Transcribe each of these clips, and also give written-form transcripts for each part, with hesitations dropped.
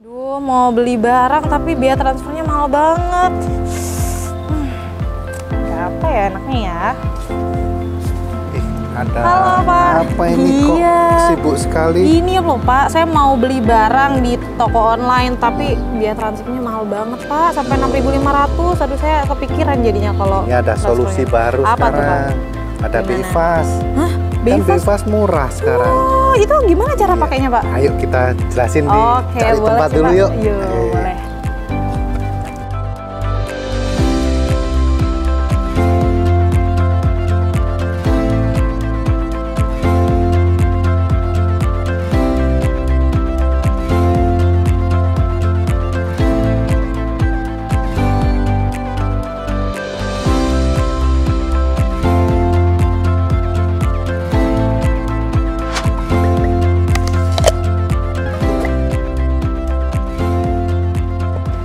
Duh, mau beli barang tapi biaya transfernya mahal banget. Apa ya enaknya ya? Ada Halo, Pak. apa ini kok sibuk sekali? Ini loh Pak, saya mau beli barang di toko online tapi biaya transfernya mahal banget Pak, sampai 6.500. Aduh, saya kepikiran jadinya kalau Ini ada solusi baru apa sekarang. tuh, Pak? Ada Gimana? BI-FAS. Hah? Kan BI-FAS? BI-FAS murah sekarang. Oh, itu gimana cara Iya. pakainya Pak? Ayo kita jelasin di Oke, cari boleh tempat sih, dulu Pak. yuk. Yuk, boleh.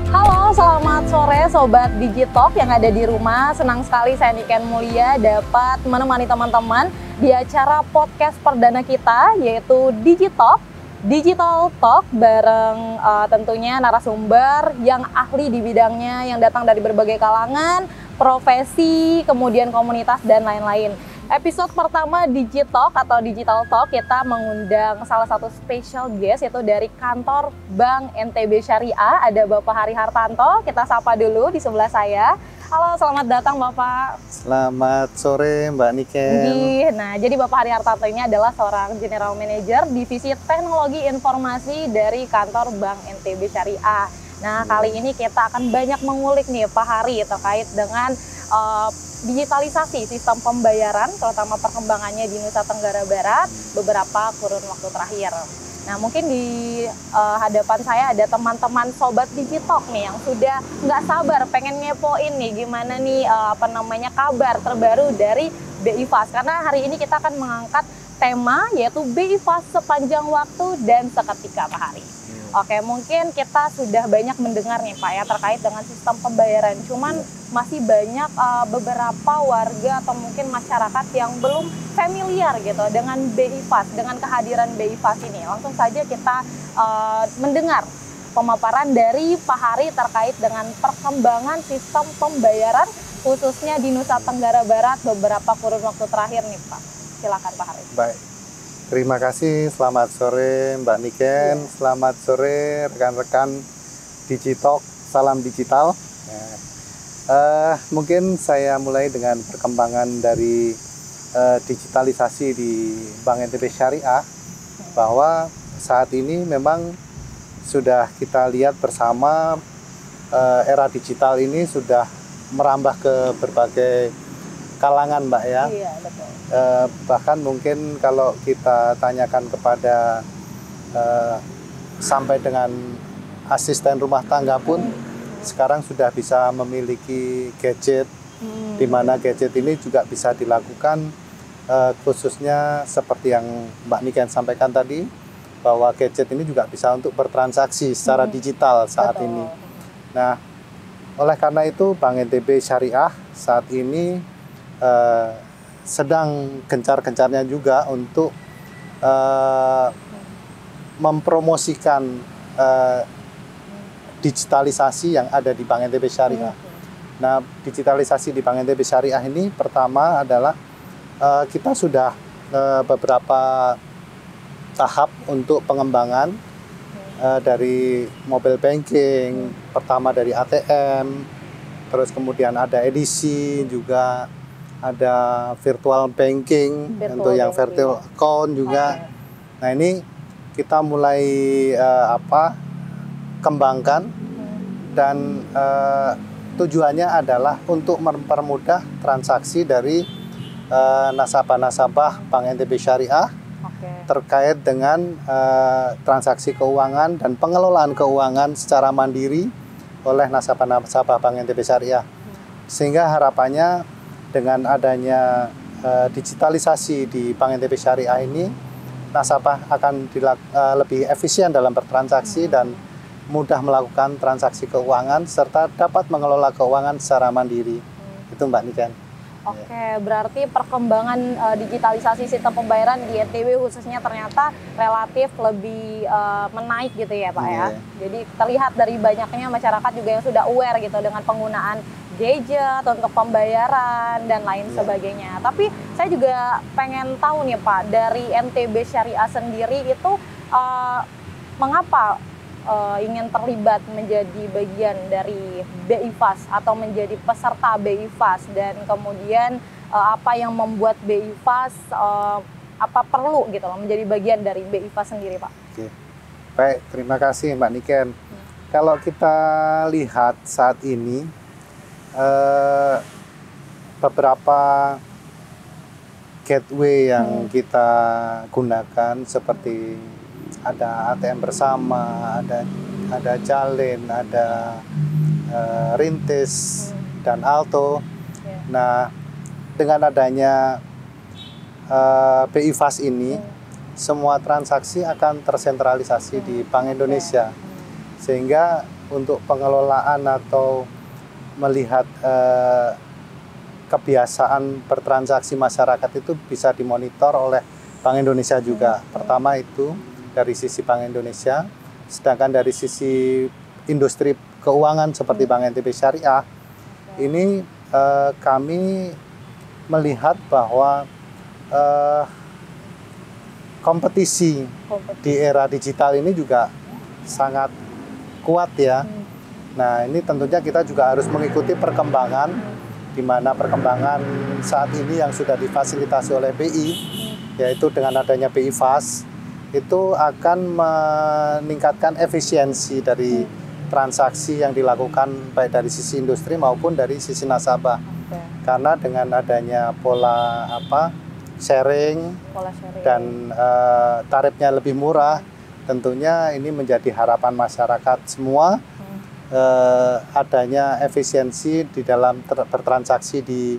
Halo, selamat sore Sobat Digitalk yang ada di rumah. Senang sekali saya Niken Mulia dapat menemani teman-teman di acara podcast perdana kita yaitu Digitalk. Digital Talk bareng tentunya narasumber yang ahli di bidangnya yang datang dari berbagai kalangan, profesi, kemudian komunitas dan lain-lain. Episode pertama Digitalk atau Digital Talk kita mengundang salah satu special guest yaitu dari kantor Bank NTB Syariah, ada Bapak Hari Hartanto. Kita sapa dulu di sebelah saya. Halo, selamat datang Bapak. Selamat sore Mbak Niken. Nah, jadi Bapak Hari Hartanto ini adalah seorang General Manager Divisi Teknologi Informasi dari kantor Bank NTB Syariah. Nah, kali ini kita akan banyak mengulik nih Pak Hari terkait dengan digitalisasi sistem pembayaran, terutama perkembangannya di Nusa Tenggara Barat beberapa kurun waktu terakhir. Nah, mungkin di hadapan saya ada teman-teman Sobat Digitalk nih yang sudah nggak sabar pengen ngepoin nih gimana nih kabar terbaru dari BI-FAS. Karena hari ini kita akan mengangkat tema yaitu BI-FAS sepanjang waktu dan seketika Pak Hari. Oke, mungkin kita sudah banyak mendengar nih Pak ya terkait dengan sistem pembayaran. Cuman masih banyak beberapa warga atau mungkin masyarakat yang belum familiar gitu dengan BI-FAS, dengan kehadiran BI-FAS ini. Langsung saja kita mendengar pemaparan dari Pak Hari terkait dengan perkembangan sistem pembayaran khususnya di Nusa Tenggara Barat beberapa kurun waktu terakhir nih Pak. Silakan Pak Hari. Baik. Terima kasih, selamat sore Mbak Niken, selamat sore rekan-rekan Digitalk, salam digital. Mungkin saya mulai dengan perkembangan dari digitalisasi di Bank NTB Syariah, bahwa saat ini memang sudah kita lihat bersama era digital ini sudah merambah ke berbagai kalangan Mbak ya. Iya, betul. Bahkan mungkin kalau kita tanyakan kepada sampai dengan asisten rumah tangga pun sekarang sudah bisa memiliki gadget, di mana gadget ini juga bisa dilakukan khususnya seperti yang Mbak Niken sampaikan tadi, bahwa gadget ini juga bisa untuk bertransaksi secara digital saat ini. Nah, oleh karena itu Bank NTB Syariah saat ini sedang gencar-gencarnya juga untuk mempromosikan digitalisasi yang ada di Bank NTB Syariah. Nah, digitalisasi di Bank NTB Syariah ini pertama adalah kita sudah beberapa tahap untuk pengembangan dari mobile banking, pertama dari ATM, terus kemudian ada edisi juga, ada virtual banking untuk yang virtual account juga. Nah, ini kita mulai kembangkan dan tujuannya adalah untuk mempermudah transaksi dari nasabah-nasabah Bank NTB Syariah terkait dengan transaksi keuangan dan pengelolaan keuangan secara mandiri oleh nasabah-nasabah Bank NTB Syariah. Sehingga harapannya dengan adanya digitalisasi di Bank NTB Syariah ini, nasabah akan lebih efisien dalam bertransaksi dan mudah melakukan transaksi keuangan serta dapat mengelola keuangan secara mandiri. Itu Mbak Niken. Oke, berarti perkembangan digitalisasi sistem pembayaran di NTB khususnya ternyata relatif lebih menaik gitu ya Pak ya. Jadi terlihat dari banyaknya masyarakat juga yang sudah aware gitu dengan penggunaan gadget untuk pembayaran dan lain sebagainya. Tapi saya juga pengen tahu nih Pak, dari NTB Syariah sendiri itu mengapa ingin terlibat menjadi bagian dari BI Fast atau menjadi peserta BI Fast, dan kemudian apa yang membuat BI Fast apa perlu gitu loh menjadi bagian dari BI Fast sendiri Pak? Oke. Baik, terima kasih Mbak Niken. Kalau kita lihat saat ini beberapa gateway yang kita gunakan seperti ada ATM bersama, ada Jalin, ada Rintis dan Alto. Nah, dengan adanya BI Fast ini, semua transaksi akan tersentralisasi di Bank Indonesia, sehingga untuk pengelolaan atau melihat kebiasaan bertransaksi masyarakat itu bisa dimonitor oleh Bank Indonesia juga. Pertama itu dari sisi Bank Indonesia, sedangkan dari sisi industri keuangan seperti Bank NTB Syariah, ini kami melihat bahwa kompetisi di era digital ini juga sangat kuat ya. Nah, ini tentunya kita juga harus mengikuti perkembangan, di mana perkembangan saat ini yang sudah difasilitasi oleh BI, yaitu dengan adanya BI Fast, itu akan meningkatkan efisiensi dari transaksi yang dilakukan baik dari sisi industri maupun dari sisi nasabah. Karena dengan adanya pola sharing dan tarifnya lebih murah, tentunya ini menjadi harapan masyarakat semua, adanya efisiensi di dalam bertransaksi di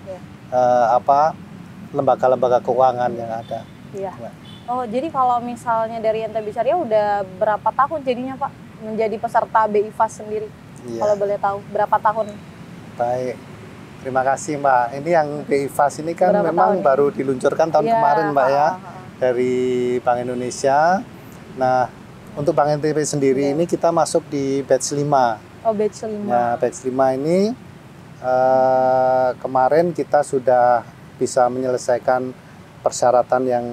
lembaga-lembaga keuangan yang ada. Iya. Oh, jadi kalau misalnya dari NTB Syariah udah berapa tahun jadinya Pak menjadi peserta BI Fast sendiri? Iya. Kalau boleh tahu berapa tahun? Baik, terima kasih Mbak. Ini yang BI Fast ini kan berapa memang baru diluncurkan tahun kemarin Mbak ya, dari Bank Indonesia. Nah, untuk Bank NTB sendiri ini kita masuk di batch 5. Oh, batch 5. Nah, batch 5 ini kemarin kita sudah bisa menyelesaikan persyaratan yang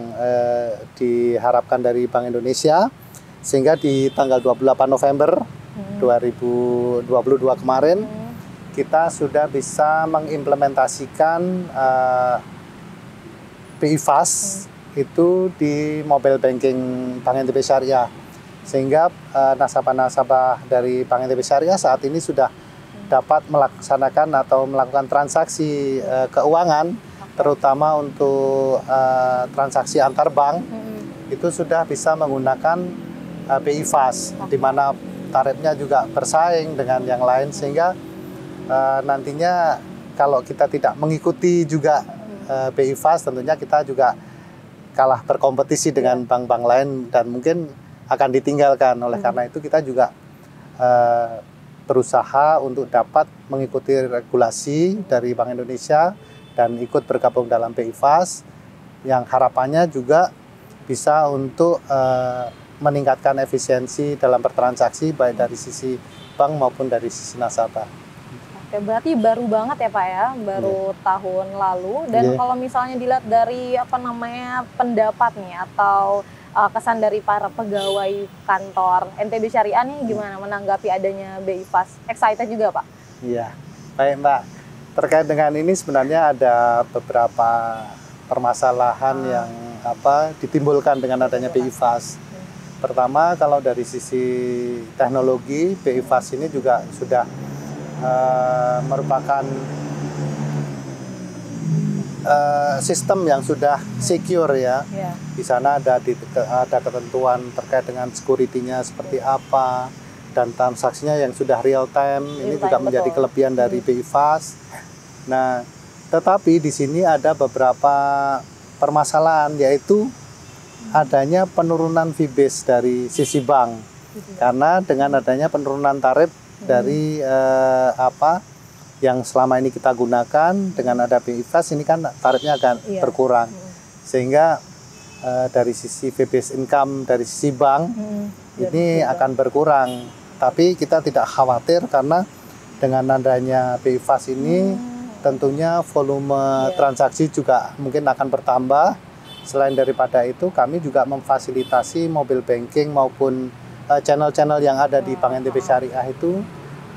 diharapkan dari Bank Indonesia, sehingga di tanggal 28 November 2022 kemarin kita sudah bisa mengimplementasikan BI Fast itu di mobile banking Bank NTB Syariah, sehingga nasabah-nasabah dari Bank NTB Syariah saat ini sudah dapat melaksanakan atau melakukan transaksi keuangan, terutama untuk transaksi antar bank, itu sudah bisa menggunakan BI Fast, di mana tarifnya juga bersaing dengan yang lain, sehingga nantinya kalau kita tidak mengikuti juga BI Fast, tentunya kita juga kalah berkompetisi dengan bank-bank lain dan mungkin akan ditinggalkan. Oleh karena itu kita juga berusaha untuk dapat mengikuti regulasi dari Bank Indonesia dan ikut bergabung dalam BI Fast, yang harapannya juga bisa untuk meningkatkan efisiensi dalam bertransaksi baik dari sisi bank maupun dari sisi nasabah. Oke, berarti baru banget ya Pak ya, baru tahun lalu. Dan kalau misalnya dilihat dari pendapat nih atau kesan dari para pegawai kantor NTB Syariah nih, gimana menanggapi adanya BI Fast? Excited juga Pak? Iya, baik Mbak. Terkait dengan ini sebenarnya ada beberapa permasalahan yang ditimbulkan dengan adanya BI Fast. Pertama, kalau dari sisi teknologi, BI Fast ini juga sudah merupakan sistem yang sudah secure ya. Di sana ada ketentuan terkait dengan security-nya seperti apa, dan transaksinya yang sudah real time. Ini juga menjadi kelebihan dari BI Fast. Nah, tetapi di sini ada beberapa permasalahan, yaitu adanya penurunan fee base dari sisi bank. Karena dengan adanya penurunan tarif dari yang selama ini kita gunakan dengan ada BI Fast ini kan tarifnya akan berkurang. Sehingga dari sisi fee-based income dari sisi bank ini akan berkurang. Tapi kita tidak khawatir karena dengan adanya BI Fast ini tentunya volume transaksi juga mungkin akan bertambah. Selain daripada itu kami juga memfasilitasi mobile banking maupun channel-channel yang ada di Bank NTB Syariah itu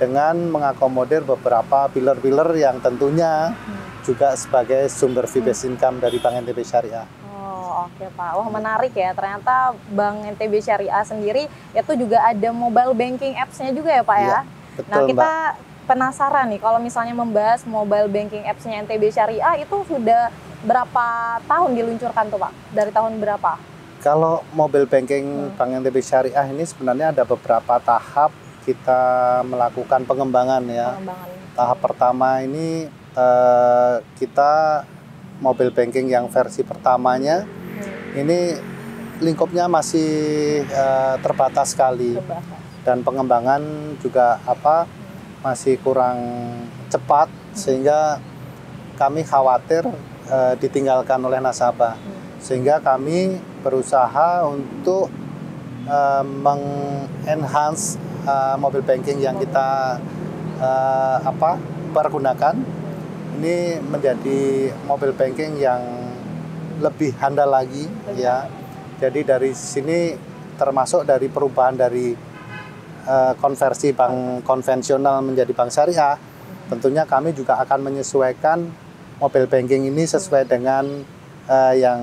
dengan mengakomodir beberapa pilar-pilar yang tentunya juga sebagai sumber fee-based income dari Bank NTB Syariah. Oke Pak, wah menarik ya, ternyata Bank NTB Syariah sendiri itu juga ada mobile banking apps-nya juga ya Pak ya? Betul, nah kita Mbak. penasaran nih kalau misalnya membahas mobile banking apps-nya NTB Syariah itu sudah berapa tahun diluncurkan tuh Pak? Dari tahun berapa? Kalau mobile banking Bank NTB Syariah ini sebenarnya ada beberapa tahap kita melakukan pengembangan ya. Tahap pertama ini kita mobile banking yang versi pertamanya ini lingkupnya masih terbatas sekali dan pengembangan juga masih kurang cepat sehingga kami khawatir ditinggalkan oleh nasabah, sehingga kami berusaha untuk meng-enhance mobile banking yang kita pergunakan ini menjadi mobile banking yang lebih handal lagi ya. Jadi dari sini termasuk dari perubahan dari konversi bank konvensional menjadi bank syariah, tentunya kami juga akan menyesuaikan mobile banking ini sesuai dengan yang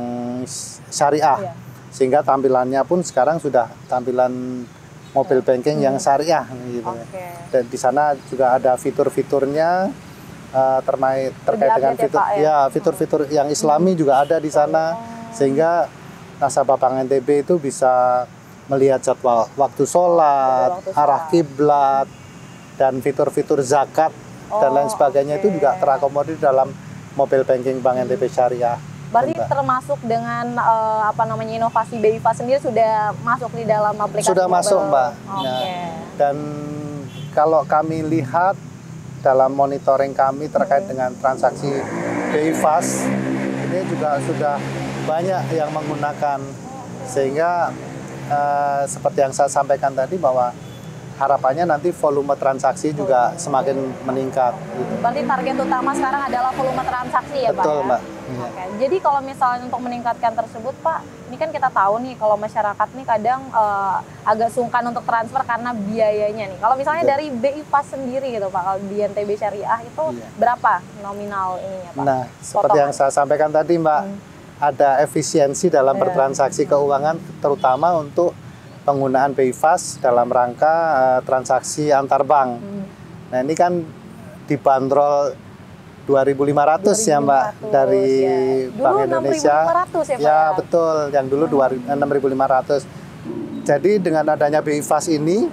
syariah, sehingga tampilannya pun sekarang sudah tampilan mobile banking yang syariah gitu. Dan di sana juga ada fitur-fiturnya terkait dengan fitur fitur-fitur yang Islami juga ada di sana, sehingga nasabah Bank NTB itu bisa melihat jadwal waktu sholat, arah kiblat, dan fitur-fitur zakat dan lain sebagainya itu juga terakomodir dalam mobile banking Bank NTB Syariah. Berarti termasuk dengan inovasi BI Fast sendiri sudah masuk di dalam aplikasi? Sudah masuk Mbak. Dan kalau kami lihat dalam monitoring kami terkait dengan transaksi BI Fast ini juga sudah banyak yang menggunakan, sehingga seperti yang saya sampaikan tadi bahwa harapannya nanti volume transaksi juga semakin meningkat. Gitu. Berarti target utama sekarang adalah volume transaksi ya Pak? Betul Mbak. Oke. Jadi kalau misalnya untuk meningkatkan tersebut Pak, ini kan kita tahu nih kalau masyarakat nih kadang agak sungkan untuk transfer karena biayanya nih. Kalau misalnya dari BI Fast sendiri gitu Pak, kalau di NTB Syariah itu berapa nominal ininya Pak? Nah, seperti yang saya sampaikan tadi Mbak, ada efisiensi dalam bertransaksi keuangan terutama untuk penggunaan BI Fast dalam rangka transaksi antar bank. Nah, ini kan dibanderol 2.500 ya Mbak dari Bank Indonesia. 6.500 ya Pak? Ya betul, yang dulu 6.500. Jadi dengan adanya BI Fast ini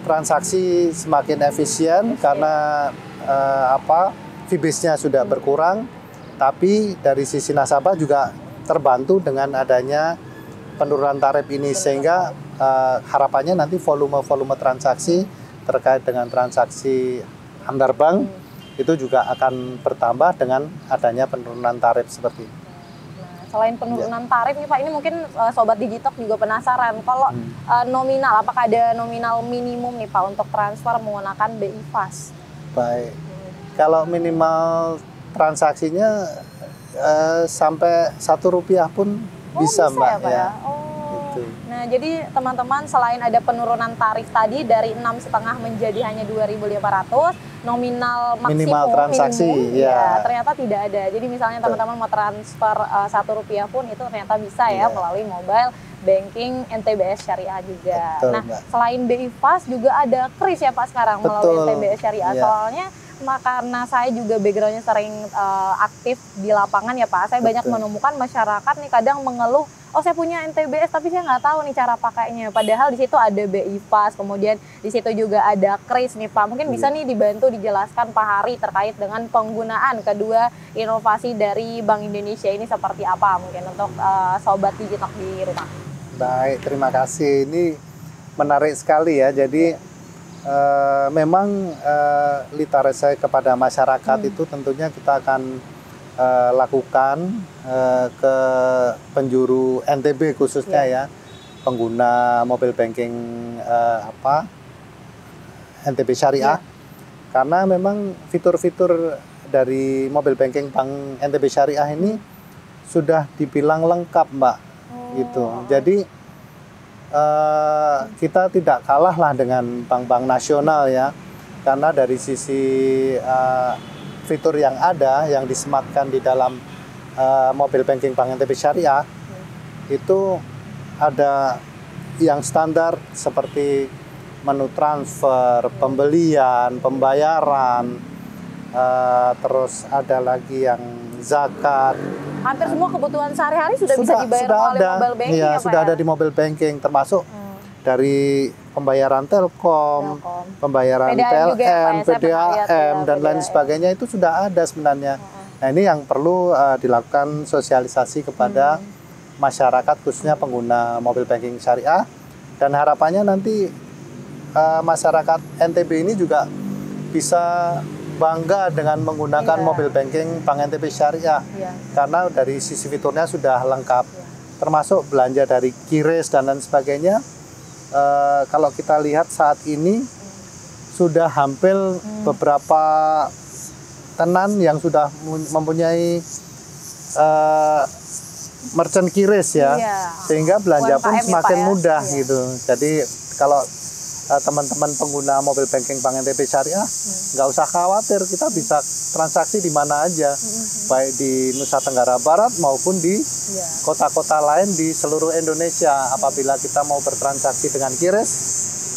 transaksi semakin efisien karena fee base-nya sudah berkurang, tapi dari sisi nasabah juga terbantu dengan adanya penurunan tarif ini, sehingga harapannya nanti volume transaksi terkait dengan transaksi antar bank itu juga akan bertambah dengan adanya penurunan tarif seperti ini. Nah, selain penurunan tarif nih Pak, ini mungkin Sobat Digitalk juga penasaran, kalau nominal, apakah ada nominal minimum nih Pak untuk transfer menggunakan BI Fast? Baik, kalau minimal transaksinya sampai Rp1 pun bisa Mbak ya Pak ya? Nah, jadi teman-teman selain ada penurunan tarif tadi dari 6,5 menjadi hanya 2.500, nominal maksimum minimal transaksi ya ternyata tidak ada. Jadi misalnya teman-teman mau transfer Rp1 pun itu ternyata bisa ya melalui mobile banking NTBS Syariah juga. Betul, nah, Mbak. Selain BI Fast juga ada KRIS ya Pak sekarang melalui NTBS Syariah. Soalnya karena saya juga backgroundnya sering aktif di lapangan ya Pak, saya banyak menemukan masyarakat nih kadang mengeluh, oh saya punya NTBS tapi saya nggak tahu nih cara pakainya. Padahal di situ ada BI Fast, kemudian di situ juga ada KRIS nih Pak. Mungkin bisa nih dibantu dijelaskan Pak Hari terkait dengan penggunaan kedua inovasi dari Bank Indonesia ini seperti apa mungkin untuk Sobat Digitalk di rumah. Baik, terima kasih. Ini menarik sekali ya. Jadi memang literasi kepada masyarakat itu tentunya kita akan lakukan ke penjuru NTB khususnya ya, pengguna mobile banking NTB Syariah, karena memang fitur-fitur dari mobile banking Bank NTB Syariah ini sudah dibilang lengkap, Mbak. Gitu. Jadi kita tidak kalah lah dengan bank-bank nasional ya, karena dari sisi fitur yang ada yang disematkan di dalam mobile banking Bank NTB Syariah itu ada yang standar seperti menu transfer, pembelian, pembayaran, terus ada lagi yang zakat. Hampir semua kebutuhan sehari-hari sudah bisa dibayar oleh mobile banking ya, ya, Pak, sudah ya? ada di mobile banking, termasuk dari pembayaran Telkom, pembayaran PDAM PLN, juga ya, Pak, ya? Saya pernah lihat PDAM, ya, dan lain PDAM. sebagainya itu sudah ada sebenarnya. Nah, ini yang perlu dilakukan sosialisasi kepada masyarakat, khususnya pengguna mobile banking syariah, dan harapannya nanti masyarakat NTB ini juga bisa bangga dengan menggunakan mobile banking Bank NTB Syariah, karena dari sisi fiturnya sudah lengkap, termasuk belanja dari QRIS dan lain sebagainya. Kalau kita lihat saat ini sudah hampir beberapa tenan yang sudah mempunyai merchant QRIS ya, sehingga belanja pun UMKM semakin ya, Pak, mudah ya? gitu. Jadi kalau teman-teman pengguna mobile banking Bank NTB Syariah nggak usah khawatir, kita bisa transaksi di mana aja, baik di Nusa Tenggara Barat maupun di kota-kota lain di seluruh Indonesia. Apabila kita mau bertransaksi dengan QRIS,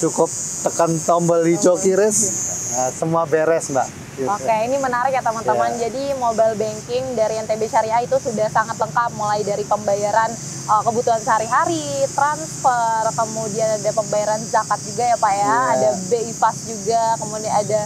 cukup tekan tombol hijau QRIS, semua beres, Mbak. Oke, ini menarik ya teman-teman. Jadi mobile banking dari NTB Syariah itu sudah sangat lengkap, mulai dari pembayaran kebutuhan sehari-hari, transfer, kemudian ada pembayaran zakat juga ya Pak ya, ada BI Fast juga, kemudian ada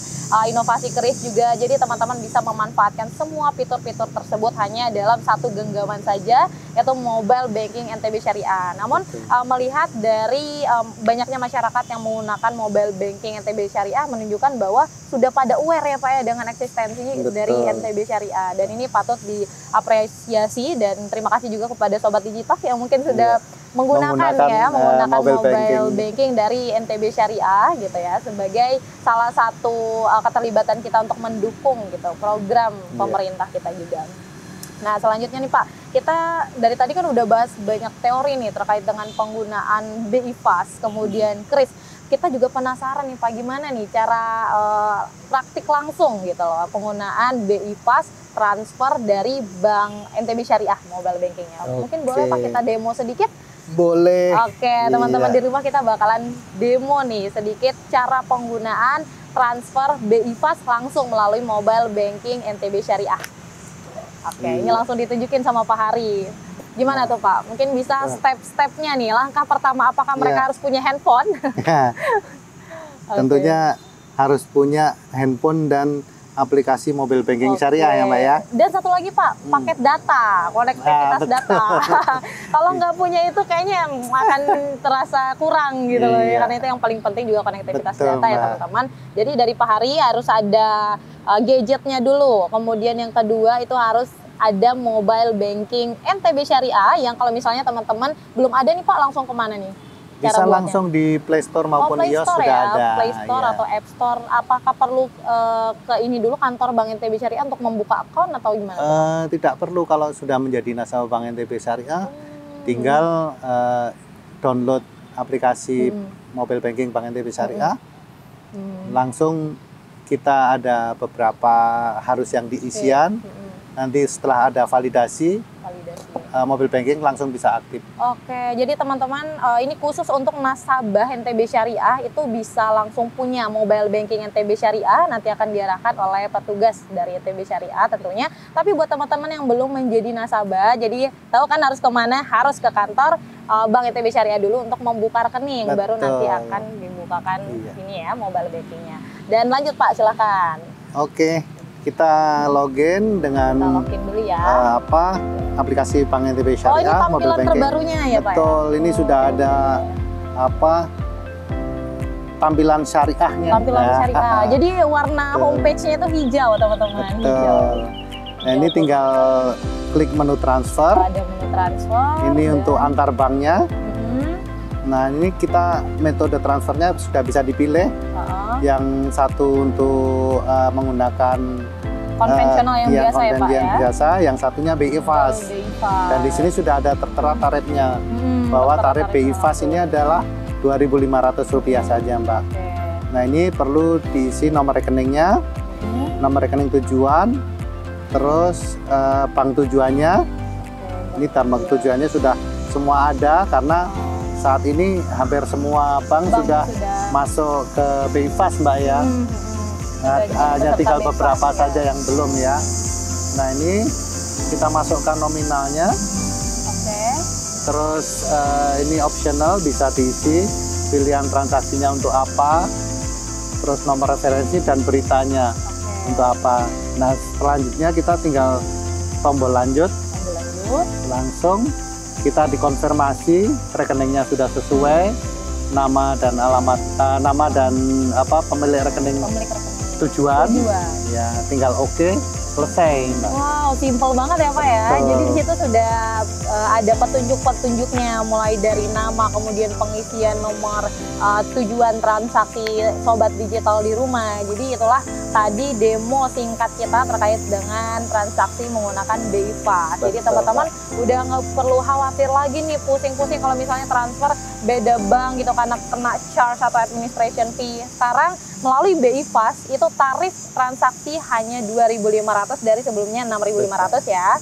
inovasi keris juga. Jadi teman-teman bisa memanfaatkan semua fitur-fitur tersebut hanya dalam satu genggaman saja, yaitu mobile banking NTB Syariah. Namun melihat dari banyaknya masyarakat yang menggunakan mobile banking NTB Syariah menunjukkan bahwa sudah pada aware ya Pak ya dengan eksistensi dari NTB Syariah, dan ini patut diapresiasi, dan terima kasih juga kepada Sobat Digital yang mungkin sudah menggunakan mobile banking dari NTB Syariah gitu ya, sebagai salah satu keterlibatan kita untuk mendukung gitu program pemerintah kita juga. Nah, selanjutnya nih Pak, kita dari tadi kan udah bahas banyak teori nih terkait dengan penggunaan BI Fast, kemudian KRIS. Kita juga penasaran nih Pak, gimana nih cara praktik langsung gitu loh penggunaan BI Fast transfer dari Bank NTB Syariah mobile bankingnya. Mungkin boleh Pak kita demo sedikit? Boleh. Oke, teman-teman di rumah kita bakalan demo nih sedikit cara penggunaan transfer BI Fast langsung melalui mobile banking NTB Syariah. Oke, ini langsung ditunjukin sama Pak Hari. Gimana tuh Pak? Mungkin bisa step-stepnya nih. Langkah pertama, apakah mereka harus punya handphone? Tentunya harus punya handphone dan aplikasi mobile banking syariah ya Mbak ya. Dan satu lagi Pak, paket data, konektivitas data. Kalau nggak punya itu kayaknya akan terasa kurang gitu loh ya. Karena itu yang paling penting juga konektivitas data ya teman-teman. Jadi dari Pak Hari harus ada gadgetnya dulu. Kemudian yang kedua itu harus ada mobile banking NTB Syariah, yang kalau misalnya teman-teman belum ada nih Pak, langsung kemana nih? Bisa langsung di Play Store maupun iOS sudah ada. Play Store atau App Store. Apakah perlu ke ini dulu kantor Bank NTB Syariah untuk membuka akun atau gimana? Tidak perlu, kalau sudah menjadi nasabah Bank NTB Syariah, tinggal download aplikasi mobile banking Bank NTB Syariah. Langsung kita ada beberapa harus yang diisian. Nanti setelah ada validasi mobile banking langsung bisa aktif. Oke, jadi teman-teman ini khusus untuk nasabah NTB Syariah itu bisa langsung punya mobile banking NTB Syariah, nanti akan diarahkan oleh petugas dari NTB Syariah tentunya. Tapi buat teman-teman yang belum menjadi nasabah, jadi tahu kan harus kemana? Harus ke kantor Bank NTB Syariah dulu untuk membuka rekening. Baru nanti akan dibukakan ini ya mobile bankingnya. Dan lanjut Pak, silakan. Oke. Kita login dengan dulu ya. Aplikasi Bank NTB Syariah. Oh, ini tampilan terbarunya ya Pak? Betul, ini sudah ada tampilan syariahnya. Tampilan syariah. Jadi warna homepage-nya itu hijau, teman-teman. Hijau. Nah, ini tinggal klik menu transfer. Ada menu transfer. Ini untuk antar banknya. Nah, ini kita metode transfernya sudah bisa dipilih. Yang satu untuk menggunakan konvensional yang biasa ya Pak yang biasa, yang satunya BI Fast. Dan di sini sudah ada tertera tarifnya. Bahwa tarif BI Fast ini adalah Rp2.500 saja, Mbak. Nah, ini perlu diisi nomor rekeningnya, nomor rekening tujuan, terus bank tujuannya. Ini bank tujuannya sudah semua ada karena saat ini hampir semua bank sudah masuk ke BI Fast, Mbak ya. Nah, hanya tinggal beberapa saja yang belum ya. Nah, ini kita masukkan nominalnya. Terus ini optional, bisa diisi pilihan transaksinya untuk apa, terus nomor referensi dan beritanya untuk apa. Nah, selanjutnya kita tinggal tombol lanjut. Langsung kita dikonfirmasi rekeningnya sudah sesuai, nama dan alamat, nama dan pemilik rekening tujuan. Ya, tinggal oke, selesai, Mbak. Wow, simple banget ya Pak ya. Jadi di situ sudah ada petunjuk-petunjuknya, mulai dari nama, kemudian pengisian nomor tujuan transaksi sobat digital di rumah. Jadi itulah tadi demo singkat kita terkait dengan transaksi menggunakan BI Fast. Jadi teman-teman udah nggak perlu khawatir lagi nih pusing-pusing kalau misalnya transfer beda bank gitu karena kena charge atau administration fee. Sekarang melalui BI Fast itu tarif transaksi hanya Rp2.500 dari sebelumnya Rp6.500 ya.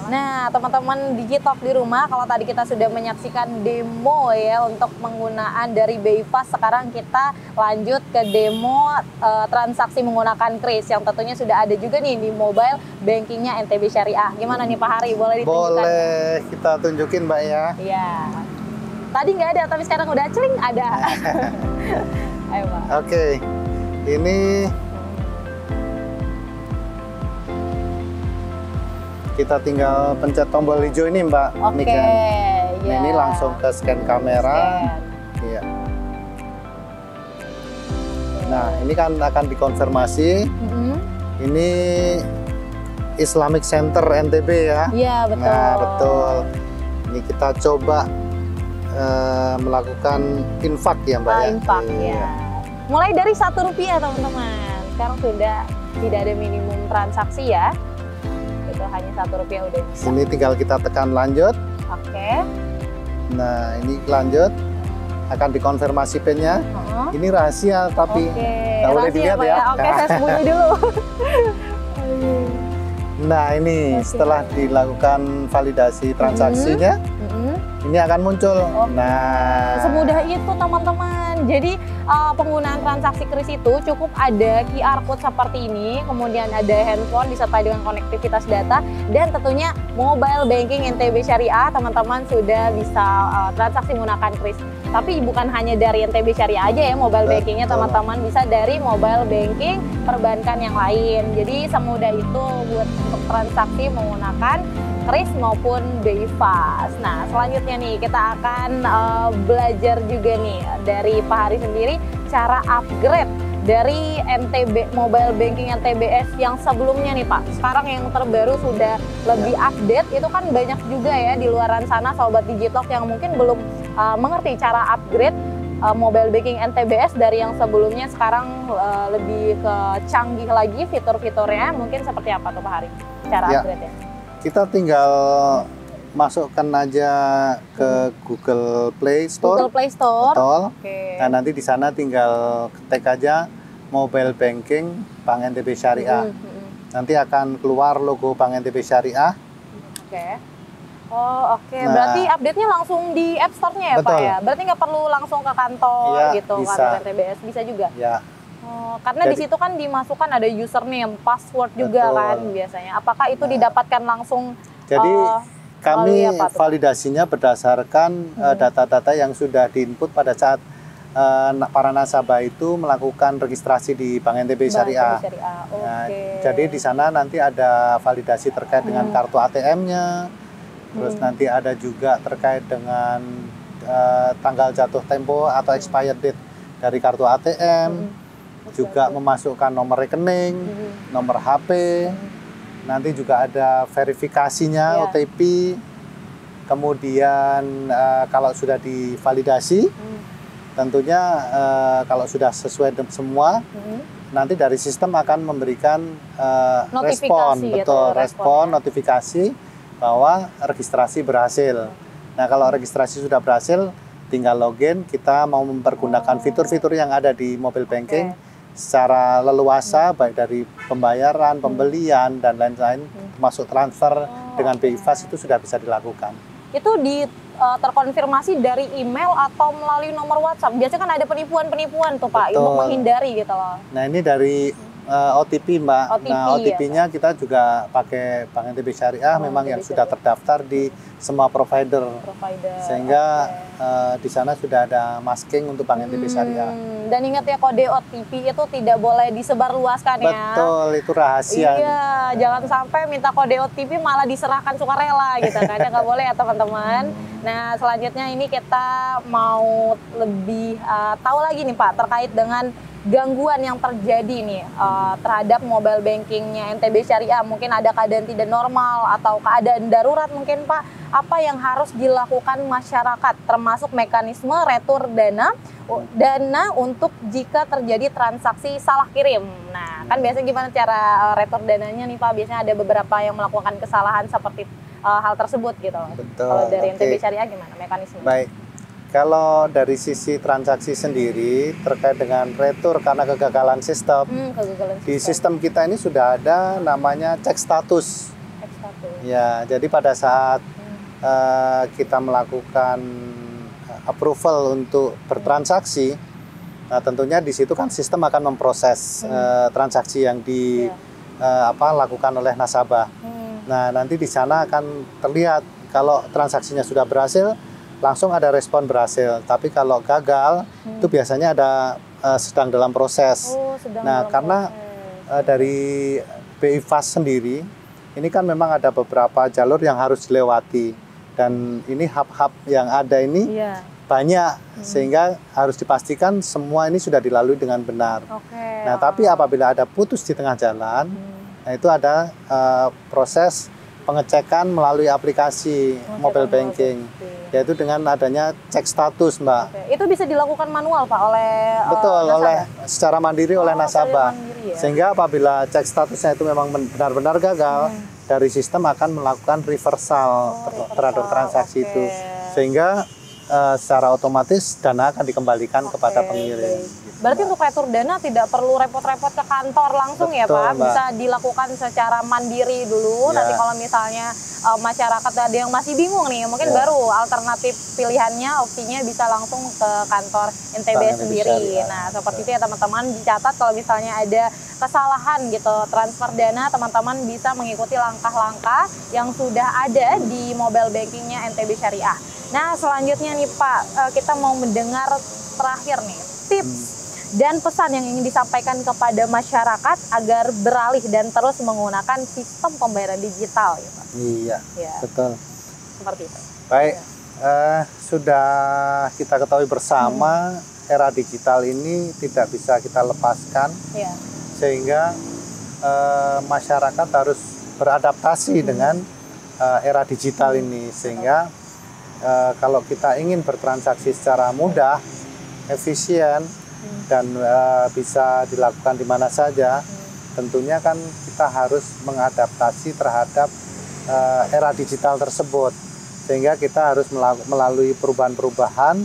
Nah, teman-teman Digitalk di rumah, kalau tadi kita sudah menyaksikan demo ya untuk penggunaan dari BI Fast, sekarang kita lanjut ke demo transaksi menggunakan Kris yang tentunya sudah ada juga nih di mobile bankingnya NTB Syariah. Gimana nih Pak Hari, boleh ditunjukkan? Boleh kita tunjukin Mbak ya. Iya. Tadi nggak ada, tapi sekarang udah celing ada. Ayo Pak. Oke, ini kita tinggal pencet tombol hijau ini Mbak. Oke, Nah, ini langsung ke scan kamera. Iya. Nah, ini kan akan dikonfirmasi. Ini Islamic Center NTB ya. Iya, betul. Nah, betul. Ini kita coba melakukan infak ya Mbak ya. Infak ya. Mulai dari Rp1 teman-teman. Sekarang sudah tidak ada minimum transaksi ya. Itu hanya Rp1 udah bisa. Ini tinggal kita tekan lanjut. Oke. Nah, ini lanjut. Akan dikonfirmasi PIN-nya. Ini rahasia tapi nggak boleh dilihat ya. Oke, saya sembunyi dulu. Nah, ini setelah dilakukan validasi transaksinya, ini akan muncul. Nah, semudah itu teman-teman. Jadi penggunaan transaksi Kris itu cukup ada QR code seperti ini, kemudian ada handphone disertai dengan konektivitas data, dan tentunya mobile banking NTB Syariah. Teman-teman sudah bisa transaksi menggunakan Kris. Tapi bukan hanya dari NTB Syariah aja ya mobile bankingnya, teman-teman bisa dari mobile banking perbankan yang lain. Jadi semudah itu buat untuk transaksi menggunakan Kris maupun BI Fast. Nah, selanjutnya nih kita akan belajar juga nih dari Pak Hari sendiri cara upgrade dari NTB mobile banking NTBS yang sebelumnya nih Pak. Sekarang yang terbaru sudah lebih update. Itu kan banyak juga ya di luaran sana sobat Digitalk yang mungkin belum mengerti cara upgrade mobile banking NTBS dari yang sebelumnya. Sekarang lebih ke canggih lagi fitur-fiturnya. Mungkin seperti apa tuh Pak Hari cara upgrade-nya? Kita tinggal masukkan aja ke Google Play Store. Google Play Store. Betul. Okay. Nah, nanti di sana tinggal ketik aja mobile banking Bank NTB Syariah. Nanti akan keluar logo Bank NTB Syariah. Oke. Oh, oke. Berarti update-nya langsung di App Store-nya ya, betul. Pak ya? Berarti nggak perlu langsung ke kantor gitu, bisa. kantor NTBS. Bisa juga? Ya. Oh, karena di situ kan dimasukkan ada username, password juga kan biasanya. Apakah itu didapatkan langsung? Jadi kami validasinya berdasarkan data-data yang sudah diinput pada saat para nasabah itu melakukan registrasi di Bank NTB Syariah. Nah, jadi di sana nanti ada validasi terkait dengan kartu ATM-nya, terus nanti ada juga terkait dengan tanggal jatuh tempo atau expired date dari kartu ATM, juga memasukkan nomor rekening, nomor HP, nanti juga ada verifikasinya, OTP, kemudian kalau sudah divalidasi, tentunya kalau sudah sesuai semua, nanti dari sistem akan memberikan respon, respon notifikasi bahwa registrasi berhasil. Nah, kalau registrasi sudah berhasil, tinggal login, kita mau mempergunakan fitur-fitur yang ada di mobile banking secara leluasa, baik dari pembayaran, pembelian, dan lain-lain, termasuk transfer dengan BI Fast itu sudah bisa dilakukan. Itu terkonfirmasi dari email atau melalui nomor WhatsApp? Biasanya kan ada penipuan-penipuan tuh Pak, untuk menghindari gitu loh. Nah, ini dari OTP Mbak. Nah, OTP-nya kita juga pakai Bank NTB Syariah, memang yang sudah terdaftar di semua provider. Sehingga di sana sudah ada masking untuk Bank NTB Syariah. Dan ingat ya, kode OTP itu tidak boleh disebarluaskan ya. Betul, itu rahasia. Iya, jangan sampai minta kode OTP malah diserahkan sukarela gitu kan. Nggak boleh ya teman-teman. Nah, selanjutnya ini kita mau lebih tahu lagi nih Pak terkait dengan gangguan yang terjadi nih terhadap mobile bankingnya NTB Syariah. Mungkin ada keadaan tidak normal atau keadaan darurat mungkin Pak. Apa yang harus dilakukan masyarakat termasuk mekanisme retur dana untuk jika terjadi transaksi salah kirim. Nah, kan biasanya gimana cara retur dananya nih Pak? Biasanya ada beberapa yang melakukan kesalahan seperti hal tersebut gitu. Betul. Kalau dari NTB Syariah gimana mekanisme? Baik. Kalau dari sisi transaksi sendiri terkait dengan retur karena kegagalan sistem, di sistem kita ini sudah ada namanya cek status. Ya, jadi pada saat kita melakukan approval untuk bertransaksi, nah tentunya di situ kan sistem akan memproses transaksi yang lakukan oleh nasabah. Nah, nanti di sana akan terlihat kalau transaksinya sudah berhasil, langsung ada respon berhasil. Tapi kalau gagal, itu biasanya ada sedang dalam proses. Karena dari BI Fast sendiri, ini kan memang ada beberapa jalur yang harus dilewati. Dan ini hub-hub yang ada ini banyak, sehingga harus dipastikan semua ini sudah dilalui dengan benar. Nah, tapi apabila ada putus di tengah jalan, nah itu ada proses pengecekan melalui aplikasi mobile banking, yaitu dengan adanya cek status, Mbak. Itu bisa dilakukan manual, Pak, oleh secara mandiri oleh nasabah. Sehingga apabila cek statusnya itu memang benar-benar gagal, dari sistem akan melakukan reversal terhadap transaksi itu. Sehingga secara otomatis dana akan dikembalikan kepada pengirim. Berarti untuk retur dana tidak perlu repot-repot ke kantor langsung. Betul, ya Pak, Mbak. Bisa dilakukan secara mandiri dulu. Nanti kalau misalnya masyarakat ada yang masih bingung nih, mungkin baru alternatif pilihannya, opsinya bisa langsung ke kantor NTB sendiri. Nah, seperti itu ya teman-teman, dicatat kalau misalnya ada kesalahan gitu transfer dana, teman-teman bisa mengikuti langkah-langkah yang sudah ada di mobile bankingnya NTB Syariah. Nah, selanjutnya nih Pak, kita mau mendengar terakhir nih, tips dan pesan yang ingin disampaikan kepada masyarakat agar beralih dan terus menggunakan sistem pembayaran digital. Ya, Pak. Iya, betul. Seperti itu. Baik, sudah kita ketahui bersama era digital ini tidak bisa kita lepaskan, sehingga masyarakat harus beradaptasi dengan era digital ini, sehingga kalau kita ingin bertransaksi secara mudah, efisien, dan bisa dilakukan di mana saja, tentunya kan kita harus mengadaptasi terhadap era digital tersebut, sehingga kita harus melalui perubahan-perubahan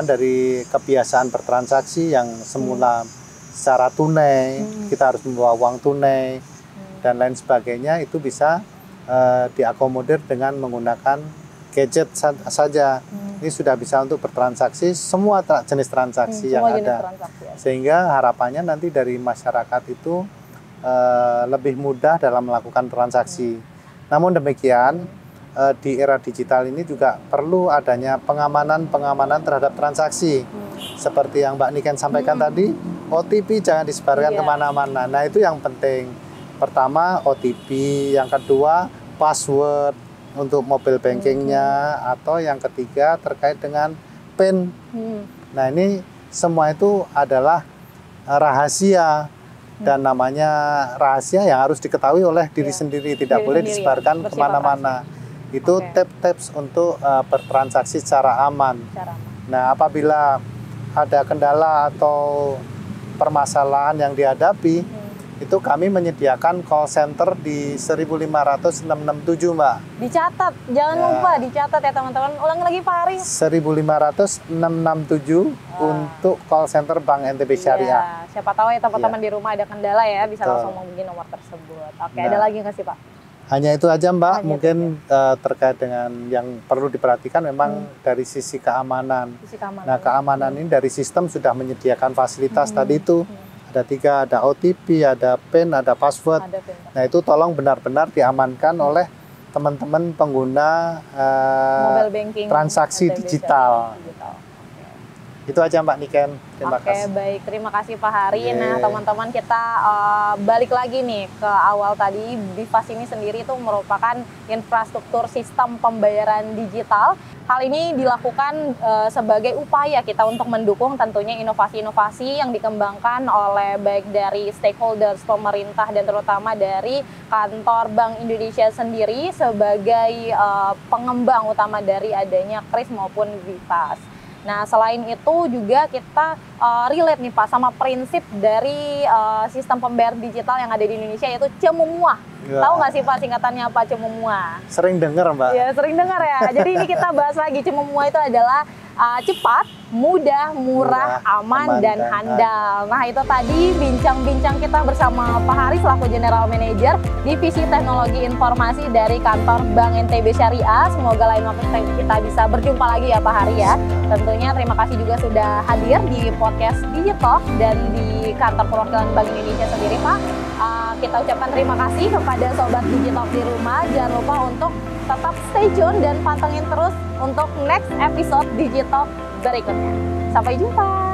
dari kebiasaan bertransaksi yang semula secara tunai, kita harus membawa uang tunai dan lain sebagainya, itu bisa diakomodir dengan menggunakan gadget saja. Ini sudah bisa untuk bertransaksi semua jenis transaksi yang ada. Sehingga harapannya nanti dari masyarakat itu lebih mudah dalam melakukan transaksi. Namun demikian, di era digital ini juga perlu adanya pengamanan terhadap transaksi. Seperti yang Mbak Niken sampaikan tadi, OTP jangan disebarkan kemana-mana. Nah, itu yang penting. Pertama, OTP. Yang kedua, password untuk mobile bankingnya, atau yang ketiga terkait dengan PIN. Nah, ini semua itu adalah rahasia dan namanya rahasia yang harus diketahui oleh diri sendiri, tidak boleh disebarkan kemana-mana. Itu tips untuk bertransaksi secara aman. Nah, apabila ada kendala atau permasalahan yang dihadapi, itu kami menyediakan call center di 15667, Mbak. Dicatat, jangan lupa dicatat ya teman-teman. Ulang lagi Pak Hari. 15667 untuk call center Bank NTB Syariah. Siapa tahu ya teman-teman di rumah ada kendala ya, bisa langsung menghubungi nomor tersebut. Oke, ada lagi nggak sih Pak? Hanya itu aja Mbak, mungkin terkait dengan yang perlu diperhatikan memang dari sisi keamanan. Nah, keamanan ini dari sistem sudah menyediakan fasilitas tadi itu. Ada 3, ada OTP, ada PIN, ada password. Nah, itu tolong benar-benar diamankan oleh teman-teman pengguna mobile banking, transaksi digital. Itu aja Mbak Niken. Terima kasih. Baik. Terima kasih Pak Hari. Nah, teman-teman kita balik lagi nih ke awal tadi. BIFAS ini sendiri itu merupakan infrastruktur sistem pembayaran digital. Hal ini dilakukan sebagai upaya kita untuk mendukung tentunya inovasi-inovasi yang dikembangkan oleh baik dari stakeholders pemerintah dan terutama dari kantor Bank Indonesia sendiri sebagai pengembang utama dari adanya KRIS maupun BIFAS. Nah, selain itu juga kita relate nih Pak sama prinsip dari sistem pembayaran digital yang ada di Indonesia yaitu Cemumuah. Tahu nggak sih Pak singkatannya apa Cemumuah? Sering dengar Mbak. Ya, sering dengar ya. Jadi ini kita bahas lagi. Cemumuah itu adalah cepat, mudah, murah, aman, dan handal. Nah, itu tadi bincang-bincang kita bersama Pak Hari selaku General Manager Divisi Teknologi Informasi dari kantor Bank NTB Syariah. Semoga lain waktu kita bisa berjumpa lagi ya Pak Hari ya. Tentunya terima kasih juga sudah hadir di podcast Digitalk dan di kantor perwakilan Bank Indonesia sendiri Pak. Kita ucapkan terima kasih kepada Sobat Digitalk di rumah. Jangan lupa untuk tetap stay tune dan pantengin terus untuk next episode Digitalk berikutnya. Sampai jumpa!